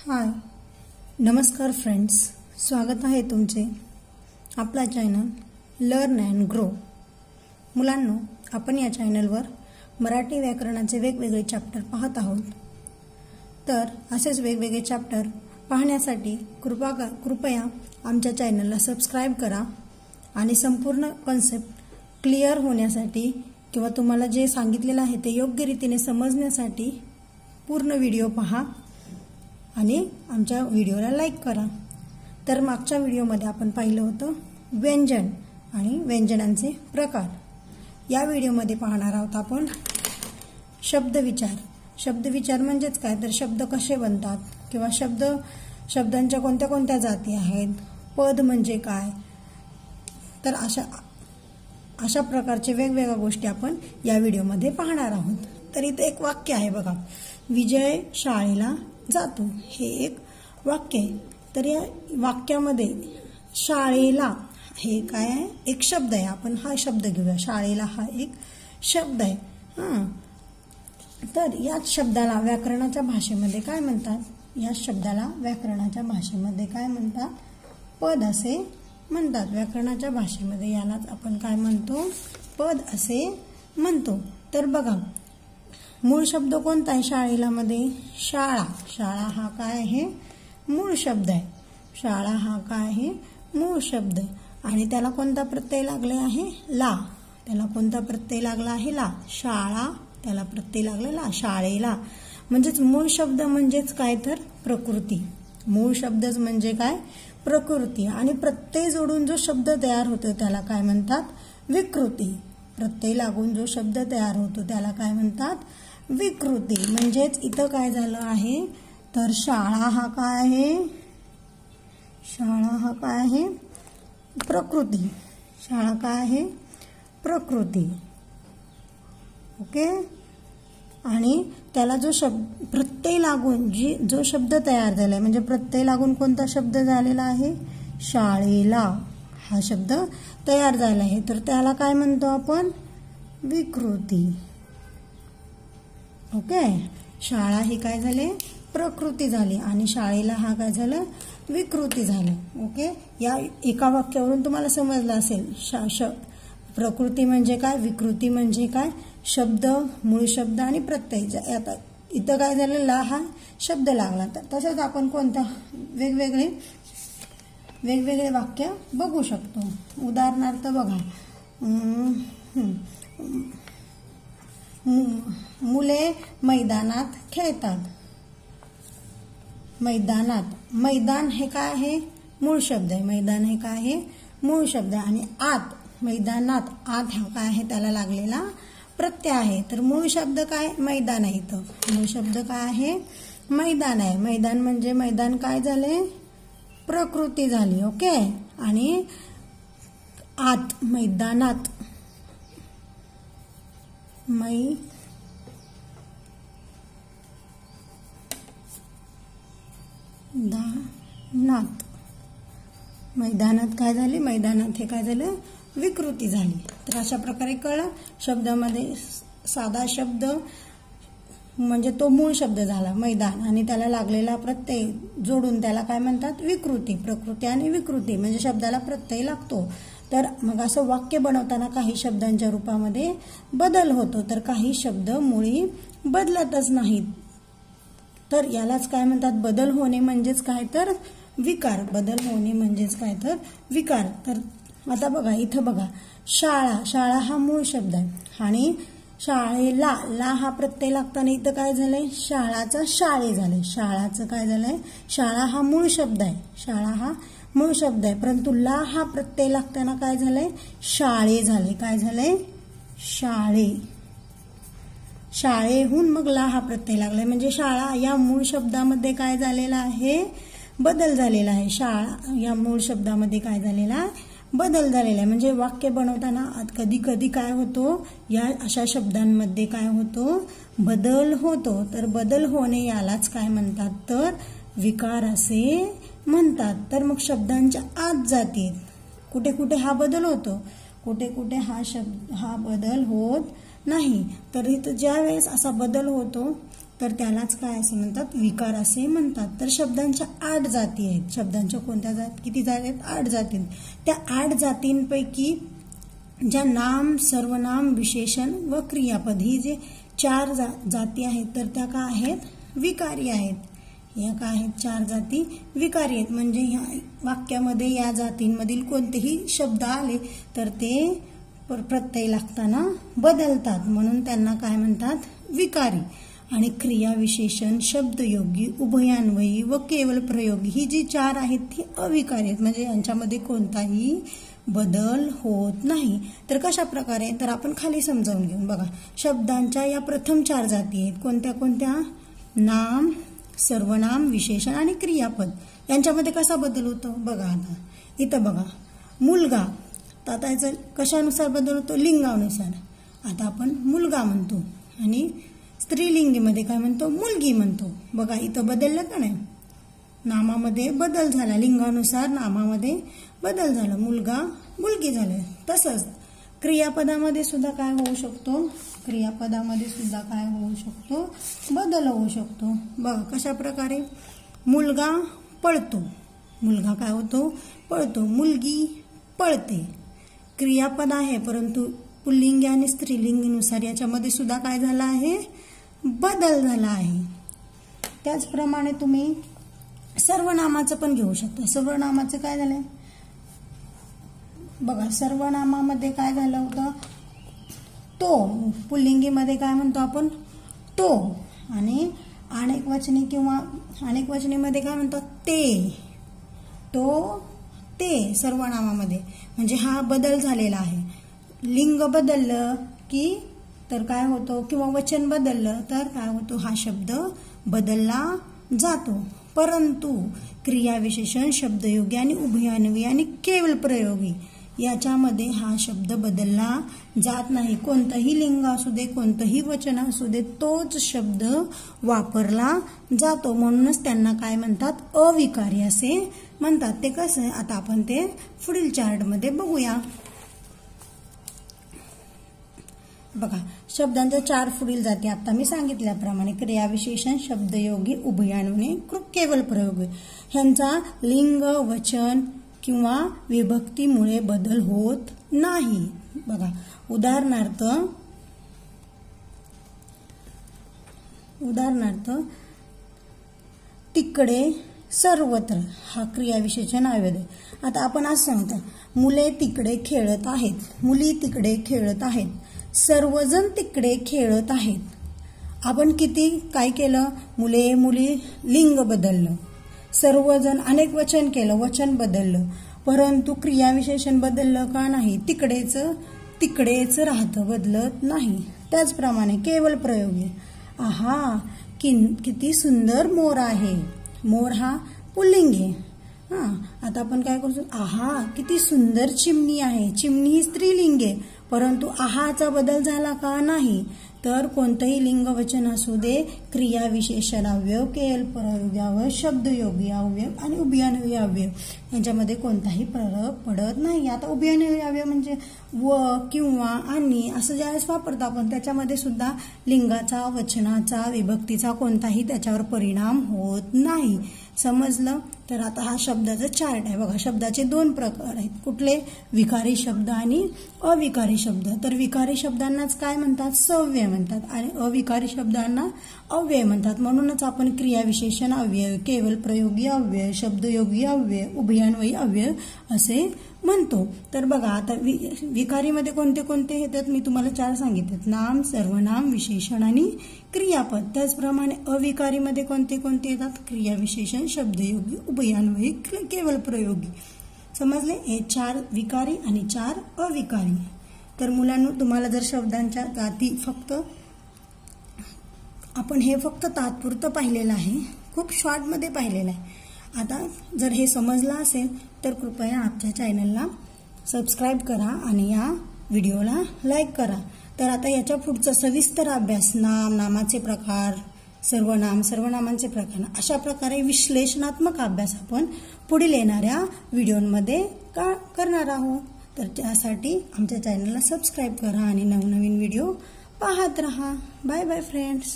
हाय नमस्कार फ्रेंड्स, स्वागत आहे तुमचे आपला चॅनल लर्न अँड ग्रो। मुलांनो, आपण या चॅनलवर मराठी व्याकरणाचे वेगवेगळे चॅप्टर पाहत आहोत। तर असेच वेगवेगळे चॅप्टर पाहण्यासाठी कृपया आमच्या चॅनलला सबस्क्राइब करा आणि संपूर्ण कॉन्सेप्ट क्लिअर होण्यासाठी किंवा तुम्हाला जे सांगितलेलं आहे ते योग्य रीतीने समजण्यासाठी पूर्ण व्हिडिओ पहा आणि आमच्या व्हिडिओला लाईक करा। तर मागच्या व्हिडिओमध्ये आपण पाहिलं होतं व्यंजन आणि व्यंजनांचे प्रकार। या व्हिडिओमध्ये पाहणार आहोत आपण शब्दविचार। शब्दविचार म्हणजेच काय, तर शब्द कसे बनतात किंवा शब्दांच्या कोणत्या कोणत्या जाती आहेत, पद म्हणजे काय, तर अशा प्रकारचे वेगवेगळ्या गोष्टी आपण या व्हिडिओमध्ये पाहणार आहोत। तर इथे एक वाक्य आहे बघा, विजय शाळेला जातो, हे एक वाक्य आहे। तर या वाक्यामध्ये शाळेला हे काय आहे, एक शब्द आहे। आपण हा शब्द घेऊया, शाळेला हा एक शब्द आहे। तर या शब्दाला व्याकरणाच्या भाषेमध्ये काय म्हणतात, या शब्दाला व्याकरणाच्या भाषेमध्ये काय म्हणतात, पद असे म्हणतात। व्याकरणाच्या भाषेमध्ये यालाच आपण काय म्हणतो, पद असे म्हणतो। तर बघा, मूळ शब्द कोणता आहे शाळेला मध्ये, शाळा। शाळा हा काय आहे, मूळ शब्द आहे। शाळा हा काय आहे, मूळ शब्द आहे आणि त्याला कोणता प्रत्यय लागले आहे, ला। त्याला कोणता प्रत्यय लागला आहे, ला। शाळा त्याला प्रत्यय लागला ला, शाळेला। म्हणजेच मूळ शब्द म्हणजेच काय, तर प्रकृती। मूळ शब्दच म्हणजे काय, प्रकृती। आणि प्रत्यय जोडून जो शब्द तयार होतो त्याला काय म्हणतात, विकृती। प्रत्यय लागून जो शब्द तयार होतो त्याला काय म्हणतात, विकृती। म्हणजेच इथं काय झालं आहे, तर शाळा हा काय आहे, शाळा हा काय आहे, प्रकृती। शाळा काय आहे, प्रकृती। ओके। आणि त्याला जो प्रत्यय लागून जो शब्द तयार झालाय, म्हणजे प्रत्यय लागून कोणता शब्द झालेला आहे, शाळेला हा शब्द तयार झाला आहे, तर त्याला काय म्हणतो आपण, विकृती। ओके। शाळा ही काय झाले, प्रकृती झाली आणि शाळेला हा काय झालं, विकृती झालं। ओके। या एका वाक्यावरून तुम्हाला समजलं असेल प्रकृती म्हणजे काय, विकृती म्हणजे काय, शब्द, मूळ शब्द आणि प्रत्यय। आता इथं काय झालं, ला हा शब्द लागला। तर तसंच आपण कोणत्या वेगवेगळे वाक्य बघू शकतो। उदाहरणार्थ बघा, मुले मैदानात खेळतात। मैदानात, मैदान हे काय आहे, मूळ शब्द आहे। मैदान हे काय आहे, मूळ शब्द आहे। आणि आत, मैदानात, आत हा काय आहे, त्याला लागलेला प्रत्यय आहे। तर मूळ शब्द काय, मैदान आहे। इथं मूळ शब्द काय आहे, मैदान आहे। मैदान म्हणजे मैदान काय झाले, प्रकृती झाली। ओके। आणि आत, मैदानात, मैदानात काय झाले, मैदानात हे काय झालं, विकृती झाली। तर अशा प्रकारे कळलं, शब्दामध्ये साधा शब्द म्हणजे तो मूळ शब्द झाला मैदान आणि त्याला लागलेला प्रत्यय जोडून त्याला काय म्हणतात, विकृती। प्रकृती आणि विकृती म्हणजे शब्दाला प्रत्यय लागतो। तर मग असं वाक्य बनवताना काही शब्दांच्या रूपामध्ये बदल होतो, तर काही शब्द मुळी बदलतच नाहीत। तर यालाच काय म्हणतात, बदल होणे म्हणजेच काय, तर विकार। बदल होणे म्हणजेच काय, तर विकार। तर आता बघा, इथं बघा, शाळा। शाळा हा मूळ शब्द आहे आणि शाळेला, ला हा प्रत्यय लागताना इथं काय झालंय, शाळाचं शाळे झालंय। शाळाचं काय झालंय, शाळा हा मूळ शब्द आहे। शाळा हा मूळ शब्द आहे, परंतु ला हा प्रत्यय लागताना काय झालंय, शाळे झाले। काय झालंय, शाळे। शाळेहून मग ला हा प्रत्यय लागलाय, म्हणजे शाळा या मूळ शब्दामध्ये काय झालेला आहे, बदल झालेला आहे। शाळा या मूळ शब्दामध्ये काय झालेला, बदल झालेला आहे। म्हणजे वाक्य बनवताना कधी कधी काय होतो, या अशा शब्दांमध्ये काय होतो, बदल होतो। तर बदल होणे यालाच काय म्हणतात, तर विकार असे म्हणतात। तर मग शब्दांच्या आत जाती कुठे कुठे हा बदल होतो, कुठे कुठे हा बदल होत नाही। तर इथं ज्या वेळेस असा बदल होतो तर त्यालाच काय असे म्हणतात, विकार असे म्हणतात. तर शब्दांच्या 8 जाती आहेत. शब्दांच्या कोणत्या किती जाती आहेत? 8 जाती. त्या 8 जातींपैकी ज्या नाम, सर्वनाम, विशेषण व क्रियापद ही जे 4 जाती आहेत तर त्या काय आहेत? विकारी आहेत. या काय आहेत? 4 जाती विकारी आहेत. म्हणजे ह्या वाक्यामध्ये या जातींमधील कोणतेही शब्द आले तर ते प्रत्यय लागताना बदलतात, म्हणून त्यांना काय म्हणतात? विकारी. आणि क्रिया, विशेषण, शब्दयोगी, उभयान्वयी व केवल प्रयोगी ही जी 4 आहेत ती अविकारी आहेत. म्हणजे यांच्यामध्ये कोणताही बदल होत नाही. तर कशा प्रकारे? तर आपण खाली समजावून घेऊ. बघा, शब्दांच्या या प्रथम 4 जाती आहेत. कोणत्या कोणत्या? नाम, सर्वनाम, विशेषण आणि क्रियापद. यांच्यामध्ये कसा बदल होतो? बघा आता इथं बघा, मुलगा. तर आता याचा कशानुसार बदल होतो? लिंगानुसार. आता आपण मुलगा म्हणतो आणि स्त्रीलिंगीमध्ये काय म्हणतो? मुलगी म्हणतो. बघा इथं बदललं का नाही? नामामध्ये बदल झाला, लिंगानुसार नामामध्ये बदल झाला, मुलगा मुलगी झालं. तसंच क्रियापदामध्ये सुद्धा काय होऊ शकतो? क्रियापदामध्ये सुद्धा काय होऊ शकतो? बदल होऊ शकतो. बघा कशा प्रकारे? मुलगा पळतो. मुलगा काय होतो? पळतो. मुलगी पळते. क्रियापद आहे परंतु पुल्लिंगी आणि स्त्रीलिंगीनुसार याच्यामध्ये सुद्धा काय झाला आहे? बदल झाला आहे. त्याचप्रमाणे तुम्ही सर्वनामाचं पण घेऊ शकता. सर्वनामाचं काय झालंय? बघा, सर्वनामामध्ये काय झालं होतं? तो. पुल्लिंगीमध्ये काय म्हणतो आपण? तो. आणि अनेक वचनी किंवा अनेक वचनीमध्ये काय म्हणतो? ते. तो, ते सर्वनामामध्ये. म्हणजे हा बदल झालेला आहे. लिंग बदललं की तर काय होतो? किंवा वचन बदललं तर काय होतो? हा शब्द बदलला जातो. परंतु क्रिया, विशेषण, शब्दयोगी आणि उभयान्वयी आणि केवल प्रयोगी याच्यामध्ये हा शब्द बदलला जात नाही. कोणतंही लिंग असू दे, कोणतंही वचन असू दे, तोच शब्द वापरला जातो. म्हणूनच त्यांना काय म्हणतात? अविकारी असे म्हणतात. ते कसं आहे? आता आपण ते पुढील चार्टमध्ये बघूया. बघा, शब्दांच्या 4 पुढील जाती आता मी सांगितल्याप्रमाणे क्रिया, विशेषण, शब्दयोगी, उभयान्वयी, केवल प्रयोगी. ह्यांचा लिंग, वचन किंवा विभक्तीमुळे बदल होत नाही. बघा, उदाहरणार्थ तिकडे, सर्वत्र हा क्रिया, विशेषण, अव्यय. आता आपण असं सांगतो, मुले तिकडे खेळत आहेत, मुली तिकडे खेळत आहेत, सर्वजण तिकडे खेळत आहेत. आपण किती काय केलं? मुले, मुली, लिंग बदललं. सर्वजण अनेक वचन केलं, वचन बदललं. परंतु क्रिया, विशेषण बदललं का नाही? तिकडेच राहतं, बदलत नाही. त्याचप्रमाणे केवल प्रयोगी. आहा, किती सुंदर मोर आहे. मोर हा पुल्लिंग आहे. आता आपण काय करतो? आहा, किती सुंदर चिमणी आहे. चिमणी ही स्त्रीलिंग आहे. परंतु आहाचा बदल झाला का? नाही. तर कोणतंही लिंग, वचन असू दे, क्रिया, विशेषण, अव्यय, केवल प्रयोगी अव्यय, शब्दयोगी अव्यय आणि उभयान्वयी अव्यय यांच्यामध्ये कोणताही फरक पडत नाही. आता उभयान्वयी अव्यय म्हणजे व, किंवा, आणि असं ज्यावेळेस वापरतो आपण त्याच्यामध्ये सुद्धा लिंगाचा, वचनाचा, विभक्तीचा कोणताही त्याच्यावर परिणाम होत नाही. समजलं? तर आता हा शब्दाचा चार्ट आहे. बघा, शब्दाचे 2 प्रकार आहेत. कुठले? विकारी शब्द आणि अविकारी शब्द. तर विकारी शब्दांनाच काय म्हणतात? सव्यय म्हणतात आणि अविकारी शब्दांना अव्यय म्हणतात. म्हणूनच आपण क्रिया, विशेषण अव्यय, केवल प्रयोगी अव्यय, शब्दयोगी अव्यय, उभयान्वयी अव्यय असे म्हणतो. तर बघा, आता विकारीमध्ये कोणते कोणते येतात मी तुम्हाला 4 सांगितलेत. नाम, सर्वनाम, विशेषण आणि क्रियापद. त्याचप्रमाणे अविकारीमध्ये कोणते कोणते येतात? क्रिया, विशेषण, शब्दयोगी, उभयान्वयी, केवल प्रयोगी. समजले? हे 4 विकारी आणि 4 अविकारी. तर मुलांनो, तुम्हाला जर शब्दांच्या जाती आपण हे फक्त तात्पुरतं पाहिलेलं आहे, खूप शॉर्टमध्ये पाहिलेलं आहे. आता जर हे समजलं असेल तर कृपया आमच्या चॅनलला सबस्क्राईब करा आणि या व्हिडिओला लाईक करा. तर आता याच्या पुढचा सविस्तर अभ्यास, नाम, नामाचे प्रकार, सर्वनाम, सर्वनामांचे प्रकार, अशा प्रकारे विश्लेषणात्मक अभ्यास आपण पुढील येणाऱ्या व्हिडिओमध्ये करणार आहोत. तर त्यासाठी आमच्या चॅनलला सबस्क्राईब करा आणि नवनवीन व्हिडिओ पाहत रहा. Bye bye friends.